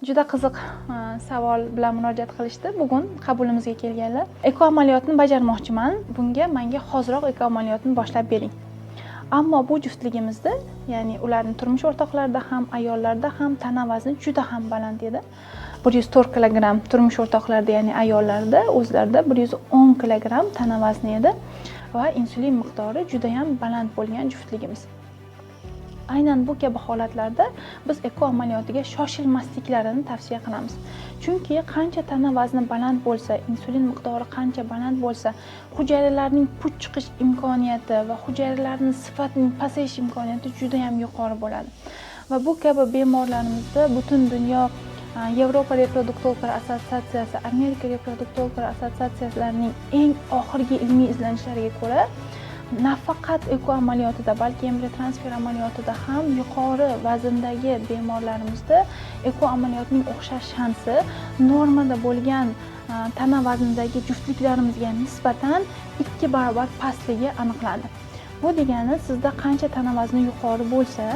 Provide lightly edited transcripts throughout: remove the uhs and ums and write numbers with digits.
Juda qiziq savol bilan murojaat qilishdi. Bugun qabulimizga kelganlar. Eko amaliyotni bajarmoqchiman. Menga hoziroq eko amaliyotni boshlab bering. Ammo bu juftligimizda, ya'ni ularning turmush o'rtoqlarida ham, ayollarda ham tana vazni juda ham baland edi. 104 kg turmush o'rtoqlarida, ya'ni ayollarda, o'zlarida 110 kg tana vazni edi va insulin miqdori juda ham baland bo'lgan juftligimiz. Aynan bu kabi holatlarda biz eko amaliyotiga shoshilmasliklarini tavsiya qilamiz. Chunki qancha tana vazni baland bo'lsa, insulin miqdori qancha baland bo'lsa, hujayralarning puch chiqish imkoniyati va hujayralarning sifatining pasayish imkoniyati juda ham yuqori bo'ladi. Va bu kabi bemorlarimizda butun dunyo Yevropa reproduktologlar assotsiatsiyasi, Amerika reproduktologlar assotsiatsiyalarining eng oxirgi ilmiy izlanishlariga ko'ra, nafaqat eko amaliyotida, balki embrion transfer amaliyotida ham yuqori vazndagi bemorlarimizda eko amaliyotining o'xshash shansi normada bo'lgan tana vaznidagi juftliklarimizga nisbatan 2 barobar pastligi aniqlandi. Bu degani sizda qancha tana vazni yuqori bo'lsa,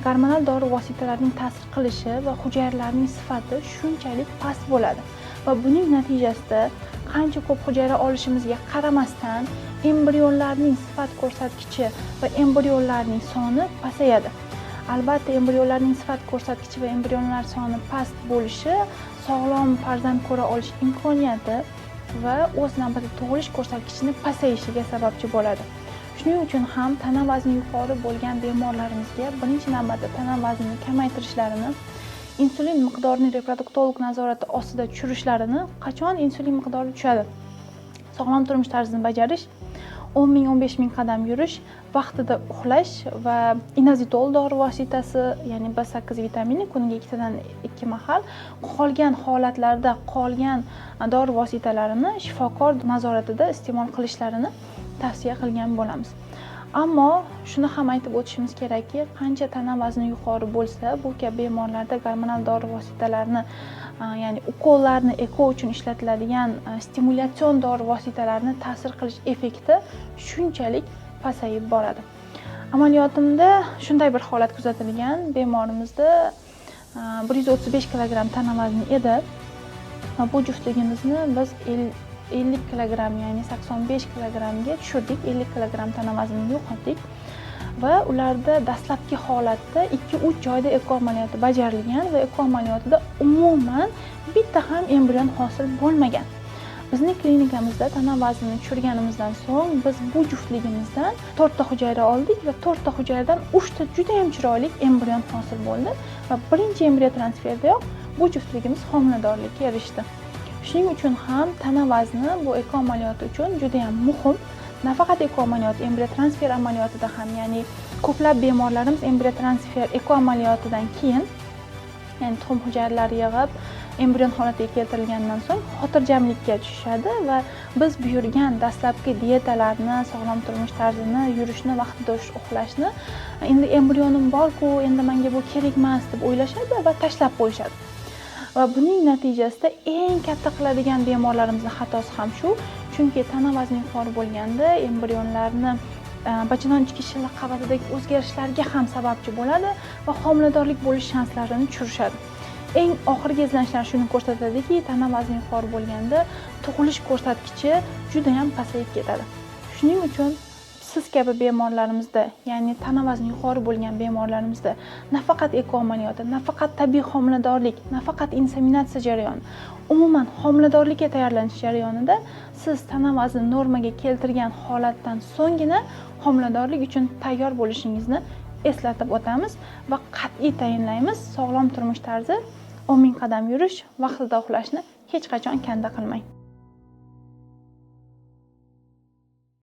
gormonal dori vositalarining ta'sir qilishi va hujayralarning sifati shunchalik past bo'ladi. Va buning natijasida qancha ko'p hujayra olishimizga qaramasdan embrionlarning sifat ko'rsatkichi va embrionlarning soni pasayadi. Albatta, embrionlarning sifat ko'rsatkichi va embrionlar soni past bo'lishi sog'lom farzand ko'ra olish imkoniyati va o'z navbatida tug'ilish ko'rsatkichini pasayishiga sababchi bo'ladi. Shuning uchun ham tana vazni yuqori bo'lgan bemorlarimizga birinchi navbatda tana vaznini kamaytirishlarini, insulin miqdorini reproduktolog nazorati ostida tushirishlarini, qachon insulin miqdori tushadi? Sog'lom turmush tarzini bajarish, 10 ming qadam yurish, vaqtida uxlash va inazitol dori vositasi, ya'ni B8 vitamini kuniga 2 dan 2 mahal, qolgan holatlarda qolgan dori vositalarini shifokor nazoratida iste'mol qilishlarini tavsiya qilgan bo'lamiz. Ammo shuni ham aytib o'tishimiz kerakki, qancha tana vazni yuqori bo'lsa, bu kabi bemorlarda gormonal dori vositalarini, ya'ni ukollarni eko uchun ishlatiladigan stimulyatsion dori vositalarini ta'sir qilish effekti shunchalik pasayib boradi. Amaliyotimda shunday bir holat kuzatilgan. Bemorimizda 135 kg tana vazni edi. Bu juftligimizni biz 50 kg, ya'ni 85 kg ga tushirdik, 50 kg tana vaznini yo'qotdik va ularda dastlabki holatda 2-3 joyda eko amaliyoti bajarilgan va eko amaliyotida umuman bitta ham embrion hosil bo'lmagan. Bizning klinikamizda tana vaznini tushirganimizdan so'ng biz bu juftligimizdan 4 ta hujayra oldik va 4 ta hujayradan 3 ta juda ham chiroyli embrion hosil bo'ldi va birinchi embrion transferdayoq bu juftligimiz homiladorlikka erishdi. Shuning uchun ham tana vazni bu eko amaliyoti uchun juda ham muhim. Nafaqat eko amaliyot, embrion transfer amaliyotida ham, ya'ni ko'plab bemorlarimiz embrion transfer eko amaliyotidan keyin, ya'ni tuxum hujayralari yig'ib, embrion holatiga keltirilgandan so'ng xotirjamlikka tushishadi va biz buyurgan dastlabki diyetalarni, sog'lom turmush tarzini, yurishni, vaqtida uxlashni, endi embrionim bor-ku, endi menga bu kerak emas deb o'ylashadi va tashlab qo'yishadi. Va buning natijasida eng katta qiladigan bemorlarimizning xatosi ham shu, chunki tana vazni yuqori bo'lganda embrionlarni bachanon ichki shilliq qavatidagi o'zgarishlarga ham sababchi bo'ladi va homiladorlik bo'lish shanslarini tushirishadi. Eng oxirgi izlanishlar shuni ko'rsatadiki, tana vazni yuqori bo'lganda tug'ilish ko'rsatkichi juda ham pasayib ketadi. Shuning uchun siz kabi bemorlarimizda, ya'ni tana vazni yuqori bo'lgan bemorlarimizda nafaqat eko amaliyoti, nafaqat tabiiy homiladorlik, nafaqat inseminatsiya jarayoni, umuman homiladorlikka tayyorlanish jarayonida siz tana vazni normaga keltirgan holatdan so'nggina homiladorlik uchun tayyor bo'lishingizni eslatib o'tamiz va qat'iy tayinlaymiz. Sog'lom turmush tarzi, 10 ming qadam yurish, vaqtida uxlashni hech qachon kanda qilmang.